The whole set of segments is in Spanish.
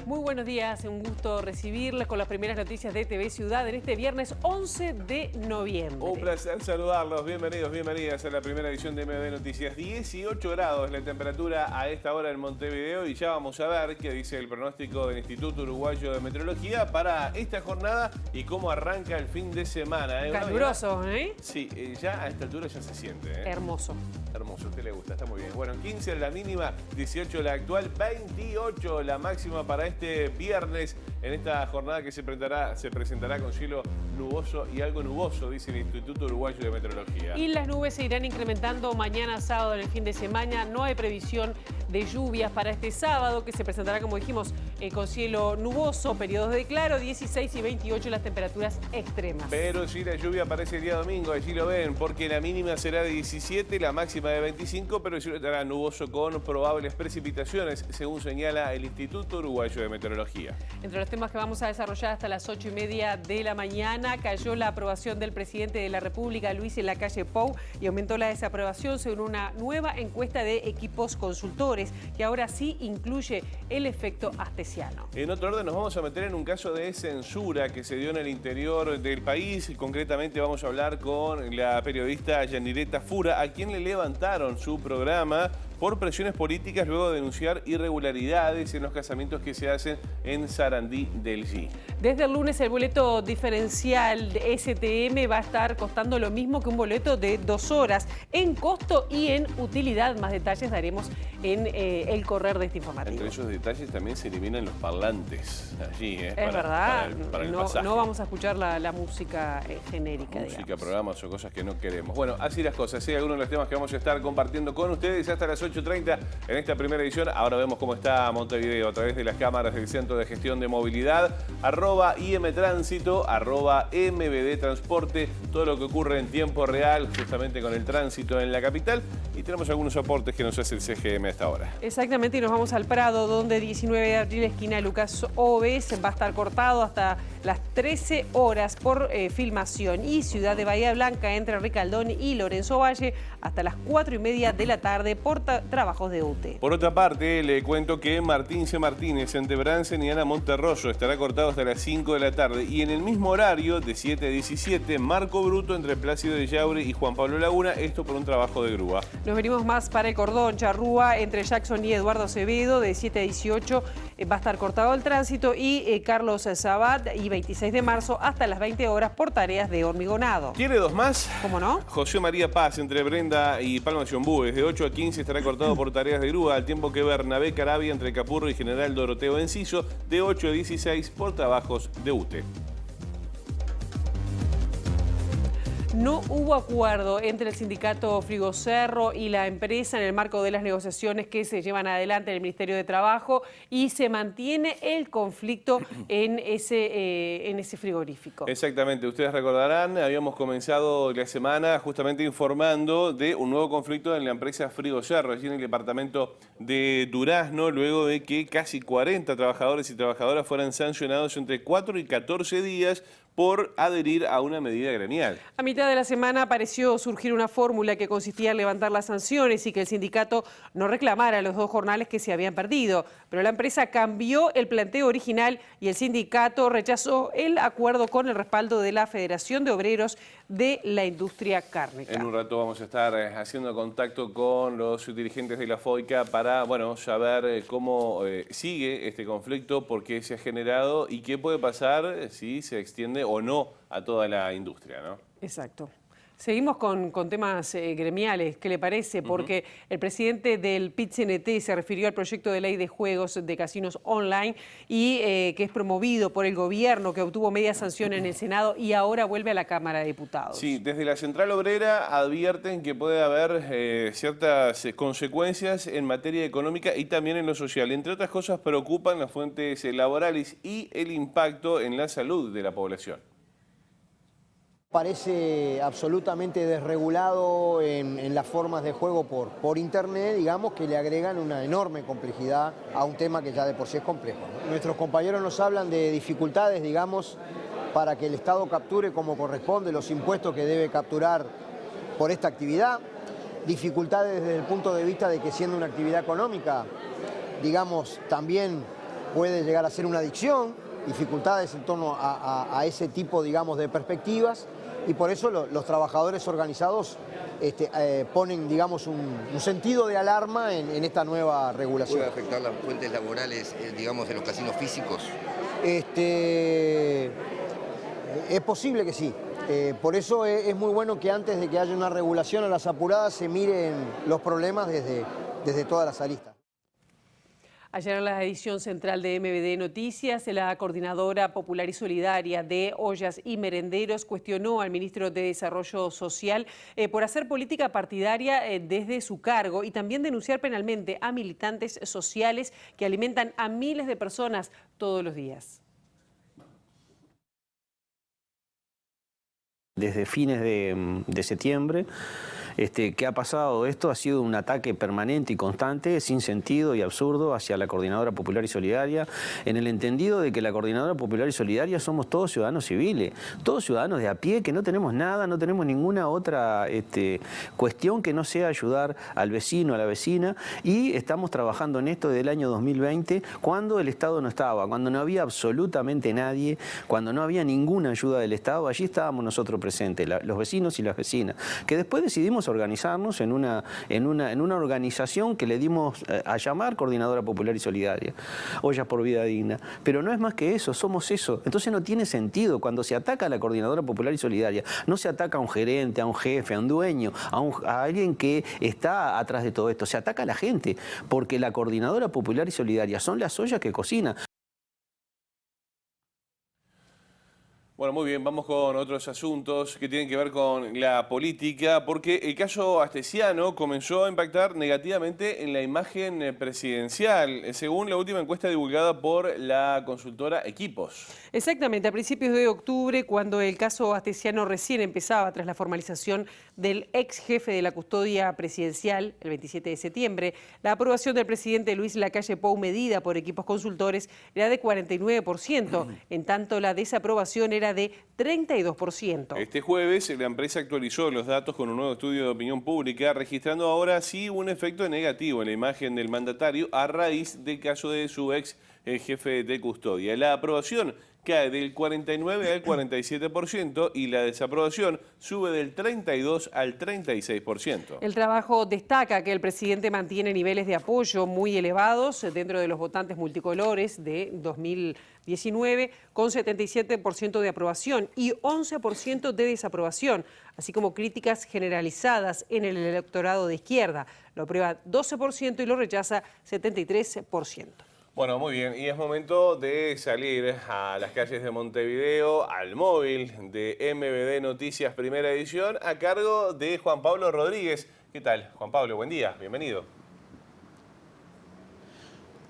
Muy buenos días, un gusto recibirles con las primeras noticias de TV Ciudad en este viernes 11 de noviembre. Un placer saludarlos, bienvenidos, bienvenidas a la primera edición de MB Noticias. 18 grados la temperatura a esta hora en Montevideo y ya vamos a ver qué dice el pronóstico del Instituto Uruguayo de Meteorología para esta jornada y cómo arranca el fin de semana. Caluroso, ¿eh? Sí, ya a esta altura ya se siente. Hermoso. Hermoso, a usted le gusta, está muy bien. Bueno, 15 la mínima, 18 la actual, 28 la máxima para este viernes en esta jornada que se presentará con cielo nuboso y algo nuboso, dice el Instituto Uruguayo de Meteorología. Y las nubes se irán incrementando mañana sábado en el fin de semana. No hay previsión de lluvias para este sábado, que se presentará, como dijimos, con cielo nuboso, periodos de claro, 16 y 28 las temperaturas extremas. Pero si la lluvia aparece el día domingo, allí lo ven, porque la mínima será de 17, la máxima de 25, pero el cielo estará nuboso con probables precipitaciones, según señala el Instituto Uruguayo de Meteorología. Entre los temas que vamos a desarrollar hasta las 8:30 de la mañana, cayó la aprobación del presidente de la República, Luis Lacalle Pou, y aumentó la desaprobación según una nueva encuesta de equipos consultores, que ahora sí incluye el efecto astesiano. En otro orden nos vamos a meter en un caso de censura que se dio en el interior del país. Concretamente vamos a hablar con la periodista Yanireta Fura, a quien le levantaron su programa por presiones políticas luego de denunciar irregularidades en los casamientos que se hacen en Sarandí del G. Desde el lunes el boleto diferencial de STM va a estar costando lo mismo que un boleto de 2 horas en costo y en utilidad. Más detalles daremos en el correr de este informativo. Entre esos detalles también se eliminan los parlantes allí. Es verdad, para el no vamos a escuchar la música genérica. Música, programas o cosas que no queremos. Bueno, así las cosas. Hay algunos de los temas que vamos a estar compartiendo con ustedes hasta las 8:30 en esta primera edición. Ahora vemos cómo está Montevideo a través de las cámaras del Centro de Gestión de Movilidad, @IMTránsito, @MBD Transporte, todo lo que ocurre en tiempo real justamente con el tránsito en la capital. Y tenemos algunos aportes que nos hace el CGM hasta ahora. Exactamente, y nos vamos al Prado, donde 19 de abril, esquina Lucas Oves, va a estar cortado hasta las 13 horas por filmación. Y Ciudad de Bahía Blanca, entre Ricaldón y Lorenzo Valle, hasta las 4:30 de la tarde por trabajos de UTE. Por otra parte, le cuento que Martín C. Martínez, entre Bransen y Ana Monterroso, estará cortado hasta las 5 de la tarde. Y en el mismo horario, de 7 a 17, Marco Bruto entre Plácido de Yaure y Juan Pablo Laguna, esto por un trabajo de grúa. Nos venimos más para el cordón Charrúa, entre Jackson y Eduardo Acevedo, de 7 a 18, va a estar cortado el tránsito, y Carlos Sabat y 26 de marzo hasta las 20 horas por tareas de hormigonado. ¿Quiere dos más? ¿Cómo no? José María Paz, entre Brenda y Palma Siombúes, de 8 a 15 estará cortado por tareas de grúa, al tiempo que Bernabé Carabia, entre Capurro y General Doroteo Enciso, de 8 a 16 por trabajos de UTE. No hubo acuerdo entre el sindicato Frigocerro y la empresa en el marco de las negociaciones que se llevan adelante en el Ministerio de Trabajo, y se mantiene el conflicto en ese frigorífico. Exactamente, ustedes recordarán, habíamos comenzado la semana justamente informando de un nuevo conflicto en la empresa Frigocerro, allí en el departamento de Durazno, luego de que casi 40 trabajadores y trabajadoras fueran sancionados entre 4 y 14 días por adherir a una medida gremial. A mitad de la semana pareció surgir una fórmula que consistía en levantar las sanciones y que el sindicato no reclamara los 2 jornales que se habían perdido. Pero la empresa cambió el planteo original y el sindicato rechazó el acuerdo con el respaldo de la Federación de Obreros de la Industria Cárnica. En un rato vamos a estar haciendo contacto con los dirigentes de la FOICA para, saber cómo sigue este conflicto, por qué se ha generado y qué puede pasar si se extiende o no a toda la industria, ¿no? Exacto. Seguimos con temas gremiales, ¿qué le parece? Porque el presidente del PIT-CNT se refirió al proyecto de ley de juegos de casinos online y que es promovido por el gobierno, que obtuvo media sanción en el Senado y ahora vuelve a la Cámara de Diputados. Sí, desde la Central Obrera advierten que puede haber ciertas consecuencias en materia económica y también en lo social. Entre otras cosas, preocupan las fuentes laborales y el impacto en la salud de la población. Parece absolutamente desregulado en las formas de juego por internet, digamos, que le agregan una enorme complejidad a un tema que ya de por sí es complejo, ¿no? Nuestros compañeros nos hablan de dificultades, digamos, para que el Estado capture como corresponde los impuestos que debe capturar por esta actividad, dificultades desde el punto de vista de que siendo una actividad económica, digamos, también puede llegar a ser una adicción, dificultades en torno a ese tipo, digamos, de perspectivas, y por eso los trabajadores organizados ponen, digamos, un sentido de alarma en esta nueva regulación. ¿Puede afectar las fuentes laborales, digamos, de los casinos físicos? Es posible que sí. Por eso es muy bueno que antes de que haya una regulación a las apuradas se miren los problemas desde todas las aristas. Ayer en la edición central de MBD Noticias, la coordinadora popular y solidaria de ollas y merenderos cuestionó al ministro de Desarrollo Social por hacer política partidaria desde su cargo y también denunciar penalmente a militantes sociales que alimentan a miles de personas todos los días. Desde fines de septiembre, ¿qué ha pasado? Esto ha sido un ataque permanente y constante, sin sentido y absurdo, hacia la Coordinadora Popular y Solidaria, en el entendido de que la Coordinadora Popular y Solidaria somos todos ciudadanos civiles, todos ciudadanos de a pie, que no tenemos nada, no tenemos ninguna otra cuestión que no sea ayudar al vecino, a la vecina, y estamos trabajando en esto desde el año 2020, cuando el Estado no estaba, cuando no había absolutamente nadie, cuando no había ninguna ayuda del Estado, allí estábamos nosotros presentes, los vecinos y las vecinas, que después decidimos organizarnos en una organización que le dimos a llamar Coordinadora Popular y Solidaria, Ollas por Vida Digna. Pero no es más que eso, somos eso. Entonces no tiene sentido. Cuando se ataca a la Coordinadora Popular y Solidaria, no se ataca a un gerente, a un jefe, a un dueño, a alguien que está atrás de todo esto. Se ataca a la gente, porque la Coordinadora Popular y Solidaria son las ollas que cocinan. Bueno, muy bien, vamos con otros asuntos que tienen que ver con la política, porque el caso Astesiano comenzó a impactar negativamente en la imagen presidencial, según la última encuesta divulgada por la consultora Equipos. Exactamente, a principios de octubre, cuando el caso Astesiano recién empezaba tras la formalización del ex jefe de la custodia presidencial, el 27 de septiembre, la aprobación del presidente Luis Lacalle Pou medida por Equipos Consultores era de 49%, en tanto la desaprobación era de 32%. Este jueves la empresa actualizó los datos con un nuevo estudio de opinión pública, registrando ahora sí un efecto negativo en la imagen del mandatario a raíz del caso de su ex jefe de custodia. La aprobación cae del 49 al 47% y la desaprobación sube del 32 al 36%. El trabajo destaca que el presidente mantiene niveles de apoyo muy elevados dentro de los votantes multicolores de 2019, con 77% de aprobación y 11% de desaprobación, así como críticas generalizadas en el electorado de izquierda. Lo aprueba 12% y lo rechaza 73%. Bueno, muy bien, y es momento de salir a las calles de Montevideo, al móvil de MBD Noticias Primera Edición, a cargo de Juan Pablo Rodríguez. ¿Qué tal, Juan Pablo? Buen día, bienvenido.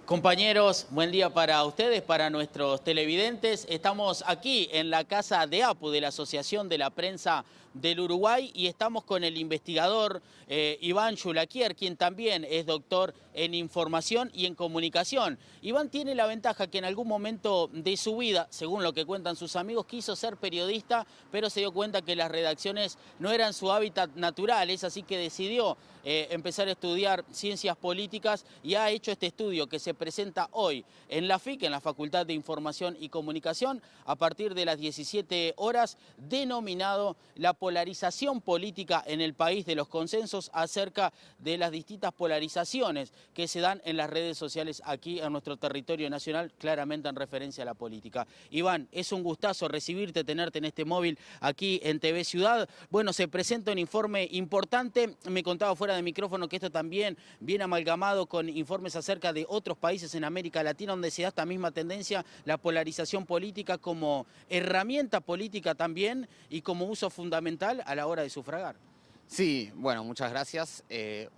Compañeros, buen día para ustedes, para nuestros televidentes. Estamos aquí en la casa de APU, de la Asociación de la Prensa del Uruguay, y estamos con el investigador Iván Yulaquier, quien también es doctor en información y en comunicación. Iván tiene la ventaja que en algún momento de su vida, según lo que cuentan sus amigos, quiso ser periodista, pero se dio cuenta que las redacciones no eran su hábitat natural, es así que decidió empezar a estudiar ciencias políticas y ha hecho este estudio que se presenta hoy en la FIC, en la Facultad de Información y Comunicación, a partir de las 17 horas, denominado La polarización política en el país, de los consensos acerca de las distintas polarizaciones que se dan en las redes sociales aquí en nuestro territorio nacional, claramente en referencia a la política. Iván, es un gustazo recibirte, tenerte en este móvil aquí en TV Ciudad. Bueno, se presenta un informe importante, me contaba fuera de micrófono que esto también viene amalgamado con informes acerca de otros países en América Latina donde se da esta misma tendencia, la polarización política como herramienta política también y como uso fundamental a la hora de sufragar. Sí, bueno, muchas gracias.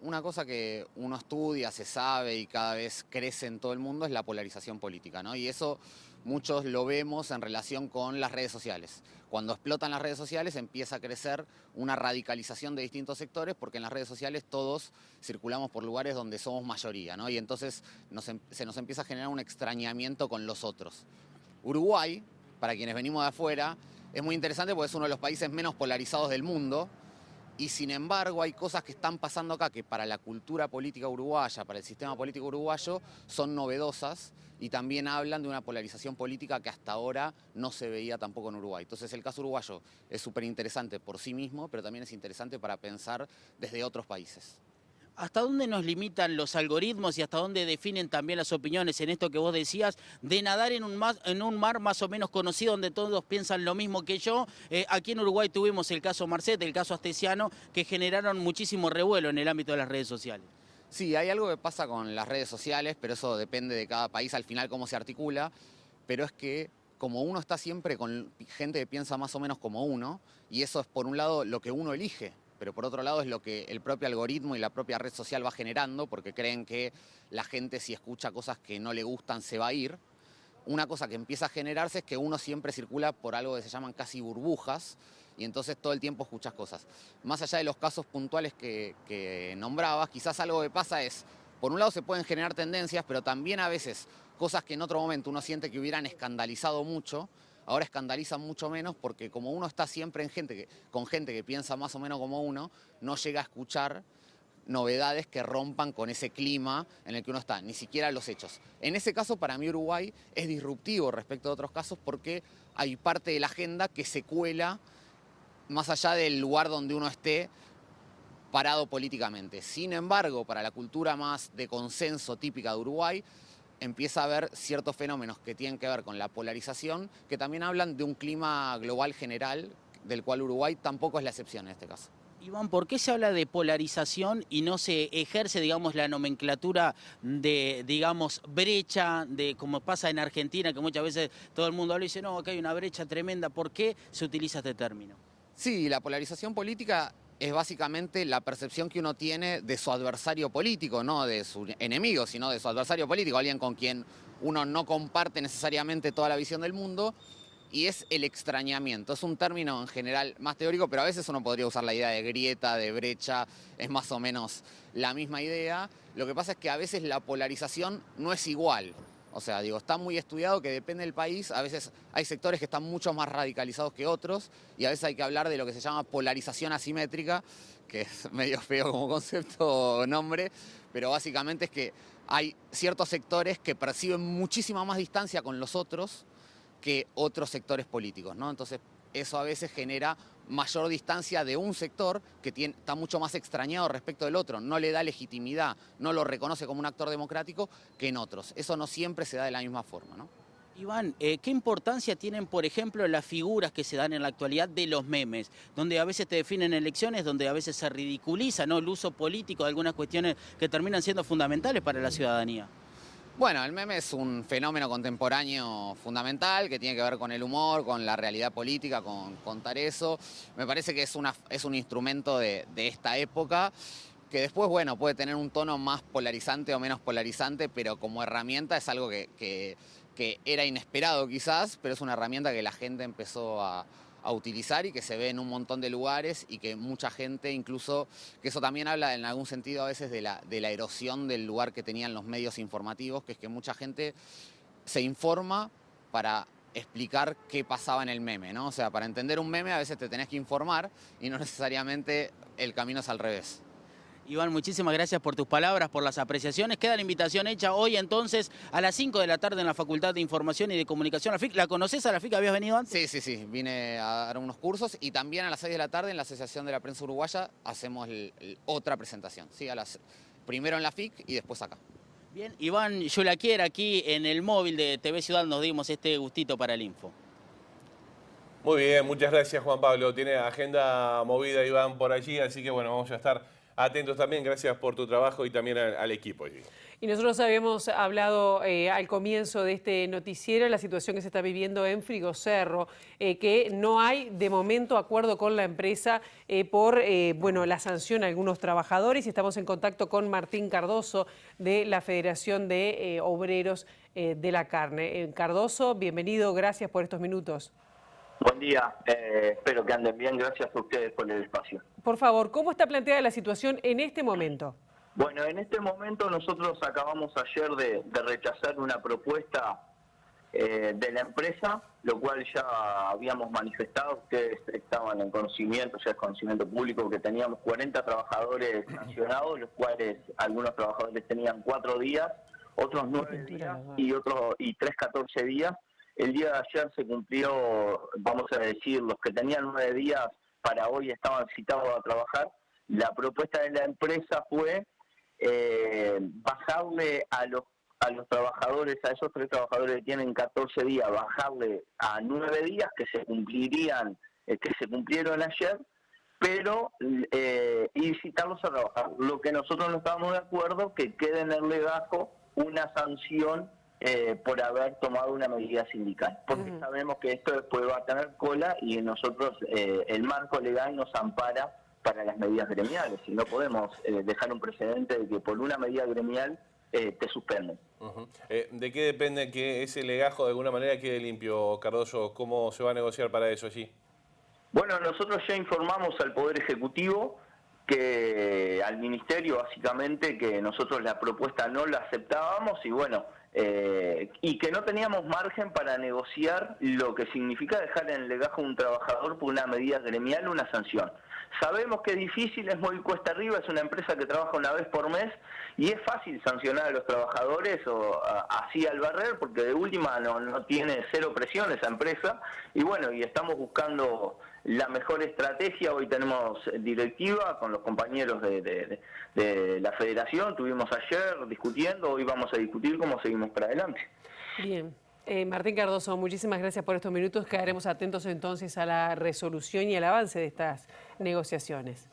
Una cosa que uno estudia, se sabe y cada vez crece en todo el mundo es la polarización política, ¿no? Y eso muchos lo vemos en relación con las redes sociales. Cuando explotan las redes sociales empieza a crecer una radicalización de distintos sectores, porque en las redes sociales todos circulamos por lugares donde somos mayoría, ¿no? Y entonces se nos empieza a generar un extrañamiento con los otros. Uruguay, para quienes venimos de afuera, es muy interesante porque es uno de los países menos polarizados del mundo, Y sin embargo hay cosas que están pasando acá que para la cultura política uruguaya, para el sistema político uruguayo, son novedosas y también hablan de una polarización política que hasta ahora no se veía tampoco en Uruguay. Entonces el caso uruguayo es súper interesante por sí mismo, pero también es interesante para pensar desde otros países. ¿Hasta dónde nos limitan los algoritmos y hasta dónde definen también las opiniones en esto que vos decías de nadar en un mar más o menos conocido donde todos piensan lo mismo que yo? Aquí en Uruguay tuvimos el caso Marcet, el caso Astesiano, que generaron muchísimo revuelo en el ámbito de las redes sociales. Sí, hay algo que pasa con las redes sociales, pero eso depende de cada país al final cómo se articula, pero es que como uno está siempre con gente que piensa más o menos como uno, y eso es por un lado lo que uno elige, pero por otro lado es lo que el propio algoritmo y la propia red social va generando, porque creen que la gente si escucha cosas que no le gustan se va a ir. Una cosa que empieza a generarse es que uno siempre circula por algo que se llaman casi burbujas, y entonces todo el tiempo escuchas cosas. Más allá de los casos puntuales que nombrabas, quizás algo que pasa es, por un lado se pueden generar tendencias, pero también a veces cosas que en otro momento uno siente que hubieran escandalizado mucho, ahora escandalizan mucho menos porque como uno está siempre con gente que piensa más o menos como uno, no llega a escuchar novedades que rompan con ese clima en el que uno está, ni siquiera los hechos. En ese caso, para mí Uruguay es disruptivo respecto a otros casos porque hay parte de la agenda que se cuela más allá del lugar donde uno esté parado políticamente. Sin embargo, para la cultura más de consenso típica de Uruguay, empieza a haber ciertos fenómenos que tienen que ver con la polarización, que también hablan de un clima global general, del cual Uruguay tampoco es la excepción en este caso. Iván, ¿por qué se habla de polarización y no se ejerce, digamos, la nomenclatura de, digamos, brecha, de como pasa en Argentina, que muchas veces todo el mundo habla y dice, no, acá hay una brecha tremenda? ¿Por qué se utiliza este término? Sí, la polarización política es básicamente la percepción que uno tiene de su adversario político, no de su enemigo, sino de su adversario político, alguien con quien uno no comparte necesariamente toda la visión del mundo, y es el extrañamiento. Es un término en general más teórico, pero a veces uno podría usar la idea de grieta, de brecha, es más o menos la misma idea. Lo que pasa es que a veces la polarización no es igual. O sea, digo, está muy estudiado que depende del país, a veces hay sectores que están mucho más radicalizados que otros y a veces hay que hablar de lo que se llama polarización asimétrica, que es medio feo como concepto o nombre, pero básicamente es que hay ciertos sectores que perciben muchísima más distancia con los otros que otros sectores políticos, ¿no? Entonces eso a veces genera mayor distancia de un sector que está mucho más extrañado respecto del otro, no le da legitimidad, no lo reconoce como un actor democrático que en otros. Eso no siempre se da de la misma forma, ¿no? Iván, ¿qué importancia tienen, por ejemplo, las figuras que se dan en la actualidad de los memes? Donde a veces te definen elecciones, donde a veces se ridiculiza, ¿no?, el uso político de algunas cuestiones que terminan siendo fundamentales para la ciudadanía. Bueno, el meme es un fenómeno contemporáneo fundamental que tiene que ver con el humor, con la realidad política, con contar eso. Me parece que es un instrumento de esta época que después, bueno, puede tener un tono más polarizante o menos polarizante, pero como herramienta es algo que era inesperado quizás, pero es una herramienta que la gente empezó a utilizar y que se ve en un montón de lugares y que mucha gente, incluso, que eso también habla en algún sentido a veces de la erosión del lugar que tenían los medios informativos, que es que mucha gente se informa para explicar qué pasaba en el meme, ¿no? O sea, para entender un meme a veces te tenés que informar y no necesariamente el camino es al revés. Iván, muchísimas gracias por tus palabras, por las apreciaciones. Queda la invitación hecha hoy entonces a las 5 de la tarde en la Facultad de Información y de Comunicación. ¿La FIC? ¿La conoces a la FIC? ¿Habías venido antes? Sí. Vine a dar unos cursos y también a las 6 de la tarde en la Asociación de la Prensa Uruguaya hacemos otra presentación. Sí, primero en la FIC y después acá. Bien, Iván Yulaquier, aquí en el móvil de TV Ciudad nos dimos este gustito para el info. Muy bien, muchas gracias Juan Pablo. Tiene agenda movida Iván por allí, así que bueno, vamos a estar atentos también. Gracias por tu trabajo y también al equipo allí. Y nosotros habíamos hablado al comienzo de este noticiero, la situación que se está viviendo en Frigocerro, que no hay de momento acuerdo con la empresa por la sanción a algunos trabajadores. Y estamos en contacto con Martín Cardoso de la Federación de Obreros de la Carne. Cardoso, bienvenido, gracias por estos minutos. Buen día, espero que anden bien, gracias a ustedes por el espacio. Por favor, ¿cómo está planteada la situación en este momento? Bueno, en este momento nosotros acabamos ayer de rechazar una propuesta de la empresa, lo cual ya habíamos manifestado, ustedes estaban en conocimiento, ya es conocimiento público, que teníamos 40 trabajadores sancionados, los cuales algunos trabajadores tenían 4 días, otros 9 días y 3, 14 días. El día de ayer se cumplió, vamos a decir, los que tenían 9 días para hoy estaban citados a trabajar. La propuesta de la empresa fue bajarle a los trabajadores, a esos 3 trabajadores que tienen 14 días, bajarle a 9 días que se cumplieron ayer, pero incitarlos a trabajar. Lo que nosotros no estábamos de acuerdo, que quede en el legajo una sanción por haber tomado una medida sindical, porque sabemos que esto después va a tener cola y nosotros el marco legal nos ampara para las medidas gremiales, y no podemos dejar un precedente de que por una medida gremial te suspenden. ¿De qué depende que ese legajo de alguna manera quede limpio, Cardoso? ¿Cómo se va a negociar para eso allí? Bueno, nosotros ya informamos al Poder Ejecutivo, al Ministerio básicamente, que nosotros la propuesta no la aceptábamos y bueno, y que no teníamos margen para negociar lo que significa dejar en el legajo a un trabajador por una medida gremial, una sanción. Sabemos que es difícil, es muy cuesta arriba, es una empresa que trabaja una vez por mes y es fácil sancionar a los trabajadores así al barrer, porque de última no tiene cero presión esa empresa y bueno, y estamos buscando la mejor estrategia. Hoy tenemos directiva con los compañeros de la federación, estuvimos ayer discutiendo, hoy vamos a discutir cómo seguimos para adelante. Bien. Martín Cardoso, muchísimas gracias por estos minutos. Quedaremos atentos entonces a la resolución y al avance de estas negociaciones.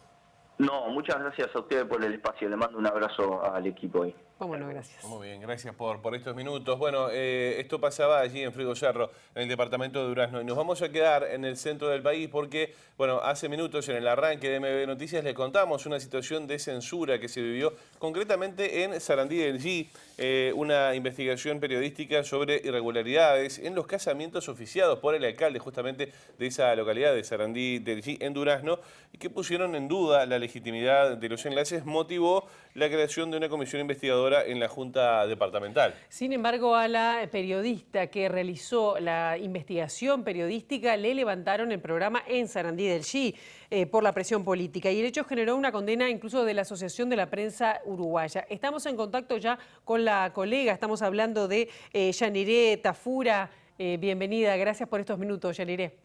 No, muchas gracias a ustedes por el espacio. Le mando un abrazo al equipo hoy. Bueno, gracias. Muy bien, gracias por estos minutos. Bueno, esto pasaba allí en Frigo Cerro, en el departamento de Durazno. Y nos vamos a quedar en el centro del país porque, bueno, hace minutos en el arranque de MB Noticias les contamos una situación de censura que se vivió concretamente en Sarandí del G, una investigación periodística sobre irregularidades en los casamientos oficiados por el alcalde justamente de esa localidad de Sarandí del G en Durazno, y que pusieron en duda la legitimidad de los enlaces, motivó la creación de una comisión investigadora en la Junta Departamental. Sin embargo, a la periodista que realizó la investigación periodística le levantaron el programa en Sarandí del G por la presión política, y el hecho generó una condena incluso de la Asociación de la Prensa Uruguaya. Estamos en contacto ya con la colega, estamos hablando de Yaniré Tafura. Bienvenida, gracias por estos minutos, Yaniré.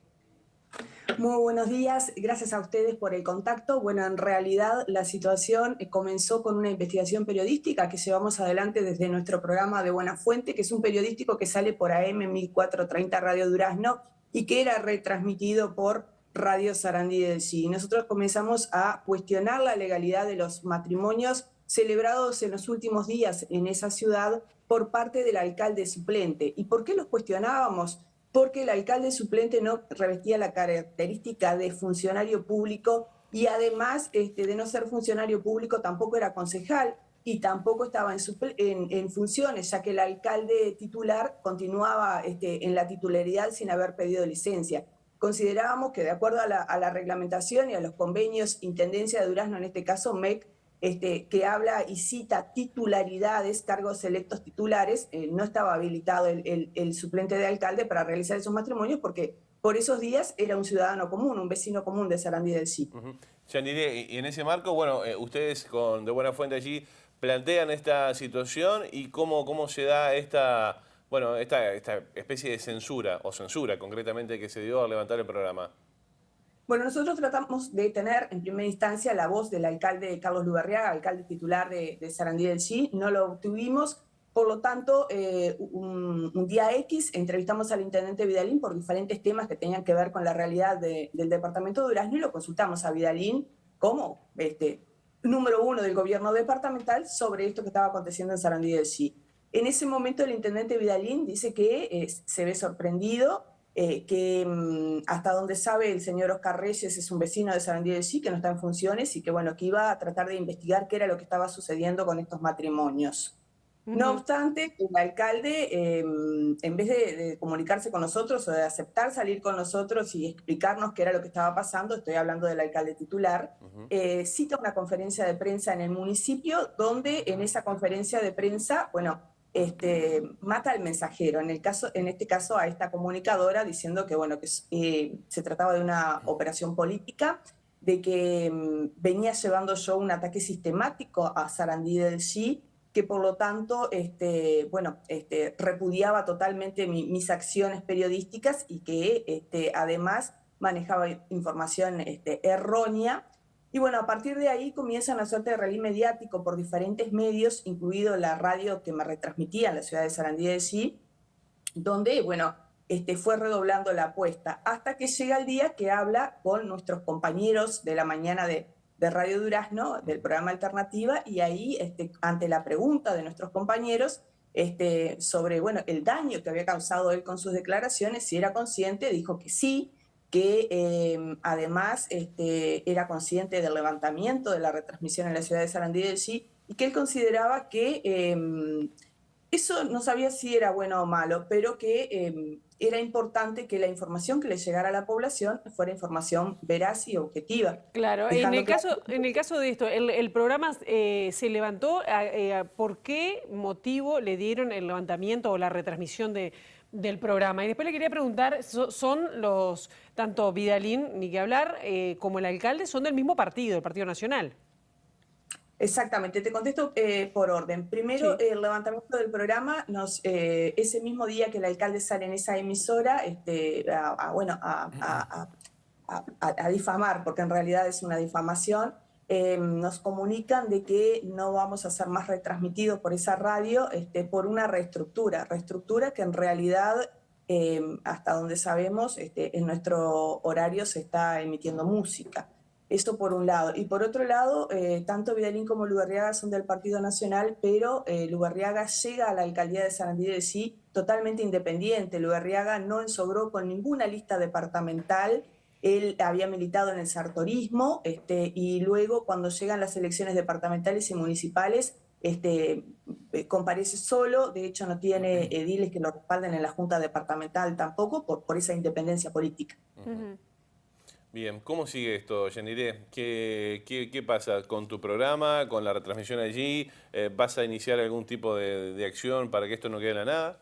Muy buenos días, gracias a ustedes por el contacto. Bueno, en realidad la situación comenzó con una investigación periodística que llevamos adelante desde nuestro programa de Buena Fuente, que es un periodístico que sale por AM 1430 Radio Durazno y que era retransmitido por Radio Sarandí del G. Nosotros comenzamos a cuestionar la legalidad de los matrimonios celebrados en los últimos días en esa ciudad por parte del alcalde suplente. ¿Y por qué los cuestionábamos? Porque el alcalde suplente no revestía la característica de funcionario público y además de no ser funcionario público tampoco era concejal y tampoco estaba en funciones, ya que el alcalde titular continuaba en la titularidad sin haber pedido licencia. Considerábamos que de acuerdo a la reglamentación y a los convenios Intendencia de Durazno, en este caso MEC, que habla y cita titularidades, cargos electos titulares, no estaba habilitado el suplente de alcalde para realizar esos matrimonios porque por esos días era un ciudadano común, un vecino común de Sarandí del G. Yaniré, y en ese marco, bueno, ustedes de Buena Fuente allí plantean esta situación y cómo se da esta especie de censura, o censura concretamente, que se dio al levantar el programa. Bueno, nosotros tratamos de tener en primera instancia la voz del alcalde Carlos Lubarriaga, alcalde titular de Sarandí del G. No lo obtuvimos, por lo tanto, un día X entrevistamos al intendente Vidalín por diferentes temas que tenían que ver con la realidad del departamento de Durazno y lo consultamos a Vidalín como número 1 del gobierno departamental sobre esto que estaba aconteciendo en Sarandí del G. En ese momento el intendente Vidalín dice que se ve sorprendido, que hasta donde sabe el señor Oscar Reyes es un vecino de Sarandí del G, que no está en funciones y que, bueno, que iba a tratar de investigar qué era lo que estaba sucediendo con estos matrimonios. No obstante, el alcalde, en vez de comunicarse con nosotros o de aceptar salir con nosotros y explicarnos qué era lo que estaba pasando, estoy hablando del alcalde titular, cita una conferencia de prensa en el municipio, donde en esa conferencia de prensa, bueno, mata al mensajero, en este caso a esta comunicadora, diciendo que, bueno, que se trataba de una operación política, de que venía llevando yo un ataque sistemático a Sarandí del G, que por lo tanto repudiaba totalmente mis acciones periodísticas y que además manejaba información errónea. Y bueno, a partir de ahí comienza una suerte de rally mediático por diferentes medios, incluido la radio que me retransmitía en la ciudad de Sarandí del G, donde, bueno, fue redoblando la apuesta, hasta que llega el día que habla con nuestros compañeros de la mañana de Radio Durazno, del programa Alternativa, y ahí, ante la pregunta de nuestros compañeros sobre, bueno, el daño que había causado él con sus declaraciones, si era consciente, dijo que sí, que además era consciente del levantamiento de la retransmisión en la ciudad de Sarandí del G, y que él consideraba que eso no sabía si era bueno o malo, pero que era importante que la información que le llegara a la población fuera información veraz y objetiva. Claro, en el caso de esto, el programa se levantó, ¿por qué motivo le dieron el levantamiento o la retransmisión del programa? Y después le quería preguntar, son los, tanto Vidalín, ni que hablar, como el alcalde, son del mismo partido, el Partido Nacional. Exactamente, te contesto por orden. Primero, sí. El levantamiento del programa, ese mismo día que el alcalde sale en esa emisora a difamar, porque en realidad es una difamación, nos comunican de que no vamos a ser más retransmitidos por esa radio por una reestructura que en realidad, hasta donde sabemos, en nuestro horario se está emitiendo música. Esto por un lado. Y por otro lado, tanto Vidalín como Lugarriaga son del Partido Nacional, pero Lugarriaga llega a la alcaldía de Sarandí del G totalmente independiente. Lugarriaga no ensobró con ninguna lista departamental. Él había militado en el sartorismo y luego, cuando llegan las elecciones departamentales y municipales, comparece solo. De hecho, no tiene ediles que lo respalden en la Junta Departamental tampoco por esa independencia política. Uh-huh. Bien, ¿cómo sigue esto, Yaniré? ¿Qué pasa con tu programa, con la retransmisión allí? ¿Vas a iniciar algún tipo de acción para que esto no quede en la nada?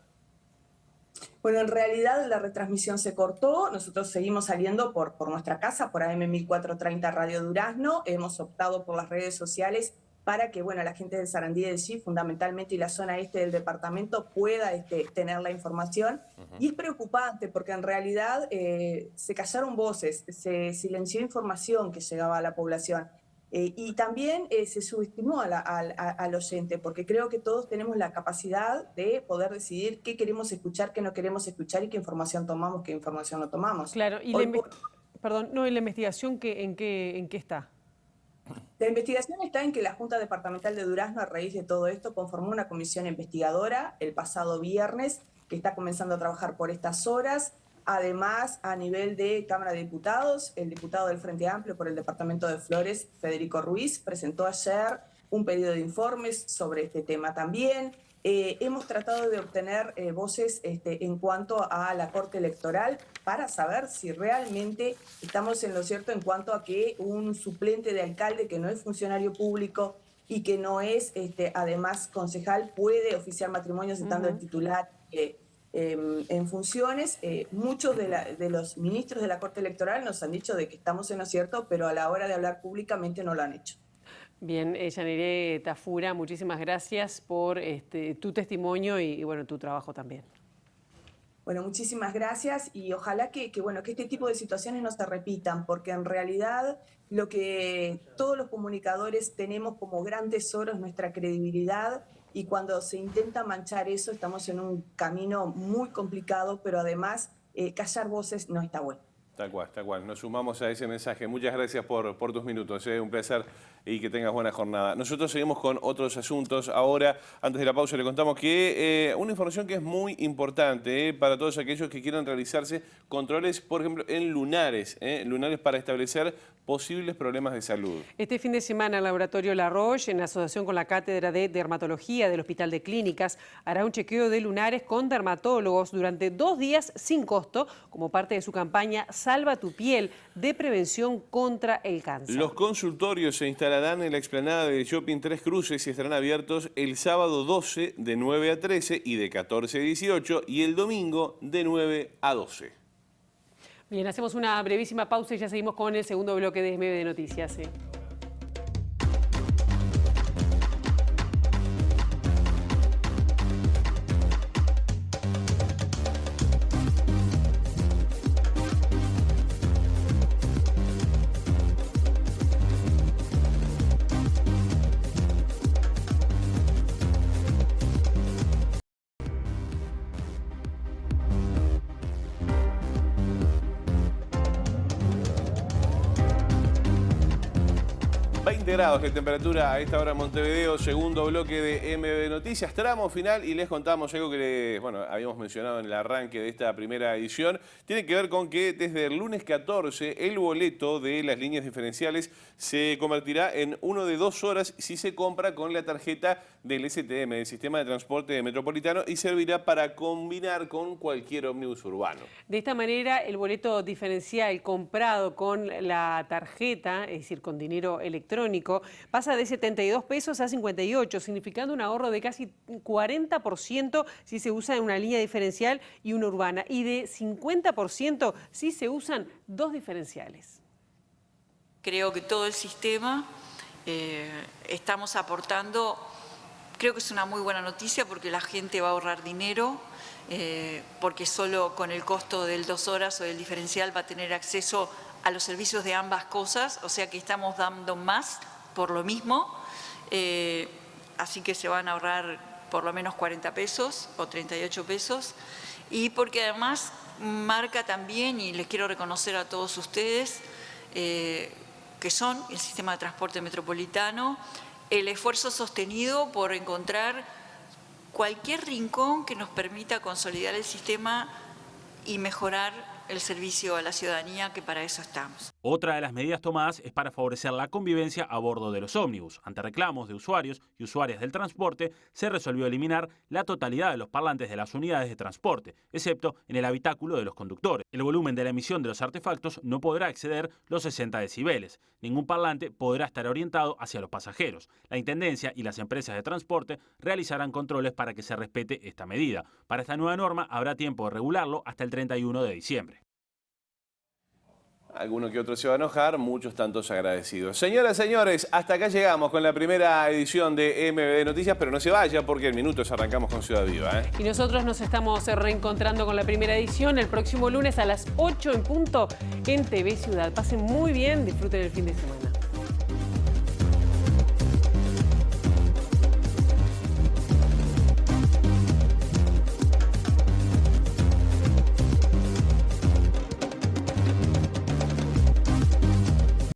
Bueno, en realidad la retransmisión se cortó. Nosotros seguimos saliendo por nuestra casa, por AM 1430 Radio Durazno. Hemos optado por las redes sociales para que, bueno, la gente de Sarandí del G, fundamentalmente, y la zona este del departamento pueda tener la información. Uh-huh. Y es preocupante porque en realidad se callaron voces, se silenció información que llegaba a la población. Y también se subestimó al oyente, porque creo que todos tenemos la capacidad de poder decidir qué queremos escuchar, qué no queremos escuchar y qué información tomamos, qué información no tomamos. Claro, y la investigación, ¿en qué está? La investigación está en que la Junta Departamental de Durazno, a raíz de todo esto, conformó una comisión investigadora el pasado viernes, que está comenzando a trabajar por estas horas. Además, a nivel de Cámara de Diputados, el diputado del Frente Amplio por el departamento de Flores, Federico Ruiz, presentó ayer un pedido de informes sobre este tema también. Hemos tratado de obtener voces en cuanto a la Corte Electoral para saber si realmente estamos en lo cierto en cuanto a que un suplente de alcalde que no es funcionario público y que no es además concejal puede oficiar matrimonios estando el titular en funciones. Muchos de los ministros de la Corte Electoral nos han dicho de que estamos en lo cierto, pero a la hora de hablar públicamente no lo han hecho. Bien, Yaniré Tafura, muchísimas gracias por tu testimonio y bueno, tu trabajo también. Bueno, muchísimas gracias y ojalá que este tipo de situaciones no se repitan, porque en realidad lo que todos los comunicadores tenemos como gran tesoro es nuestra credibilidad, y cuando se intenta manchar eso estamos en un camino muy complicado, pero además callar voces no está bueno. Tal cual. Nos sumamos a ese mensaje. Muchas gracias por tus minutos. Un placer y que tengas buena jornada. Nosotros seguimos con otros asuntos. Ahora, antes de la pausa, le contamos que una información que es muy importante para todos aquellos que quieran realizarse controles, por ejemplo, en lunares. Lunares para establecer posibles problemas de salud. Este fin de semana el Laboratorio La Roche, en asociación con la Cátedra de Dermatología del Hospital de Clínicas, hará un chequeo de lunares con dermatólogos durante 2 días sin costo, como parte de su campaña Salva tu piel, de prevención contra el cáncer. Los consultorios se instalarán pararán en la explanada de Shopping Tres Cruces y estarán abiertos el sábado 12 de 9 a 13 y de 14 a 18 y el domingo de 9 a 12. Bien, hacemos una brevísima pausa y ya seguimos con el segundo bloque de MB Noticias. Grados de temperatura a esta hora en Montevideo, segundo bloque de MB Noticias, tramo final, y les contamos algo que habíamos mencionado en el arranque de esta primera edición. Tiene que ver con que desde el lunes 14 el boleto de las líneas diferenciales se convertirá en uno de 2 horas si se compra con la tarjeta del STM, del Sistema de Transporte Metropolitano, y servirá para combinar con cualquier ómnibus urbano. De esta manera, el boleto diferencial comprado con la tarjeta, es decir, con dinero electrónico, pasa de 72 pesos a 58, significando un ahorro de casi 40% si se usa en una línea diferencial y una urbana, y de 50% si se usan 2 diferenciales. Creo que todo el sistema estamos aportando, creo que es una muy buena noticia porque la gente va a ahorrar dinero, porque solo con el costo del 2 horas o del diferencial va a tener acceso a los servicios de ambas cosas, o sea que estamos dando más por lo mismo, así que se van a ahorrar por lo menos 40 pesos o 38 pesos, y porque además marca también, y les quiero reconocer a todos ustedes, que son el sistema de transporte metropolitano, el esfuerzo sostenido por encontrar cualquier rincón que nos permita consolidar el sistema y mejorar el servicio a la ciudadanía, que para eso estamos. Otra de las medidas tomadas es para favorecer la convivencia a bordo de los ómnibus. Ante reclamos de usuarios y usuarias del transporte, se resolvió eliminar la totalidad de los parlantes de las unidades de transporte, excepto en el habitáculo de los conductores. El volumen de la emisión de los artefactos no podrá exceder los 60 decibeles. Ningún parlante podrá estar orientado hacia los pasajeros. La Intendencia y las empresas de transporte realizarán controles para que se respete esta medida. Para esta nueva norma habrá tiempo de regularlo hasta el 31 de diciembre. Alguno que otro se va a enojar, muchos tantos agradecidos. Señoras, señores, hasta acá llegamos con la primera edición de MB Noticias, pero no se vaya porque en minutos arrancamos con Ciudad Viva. Y nosotros nos estamos reencontrando con la primera edición el próximo lunes a las 8 en punto en TV Ciudad. Pasen muy bien, disfruten el fin de semana.